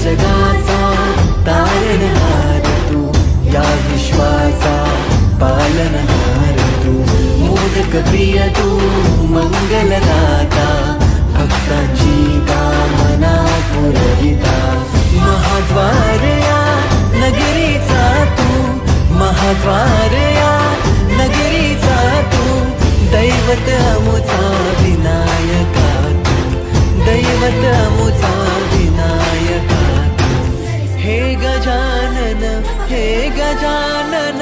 जगाचा तारणहार तू, या विश्वाचा पालनहार तू, मोदक प्रिय तू मंगलदाता, भक्तांची कामना पुरविता, महाद्वार या नगरीचा तू, महाद्वार या नगरीचा तू, दैवत अमुचा विनायका तू, दैवत अमुचा विनायका तू, हे गजानन, हे गजानन,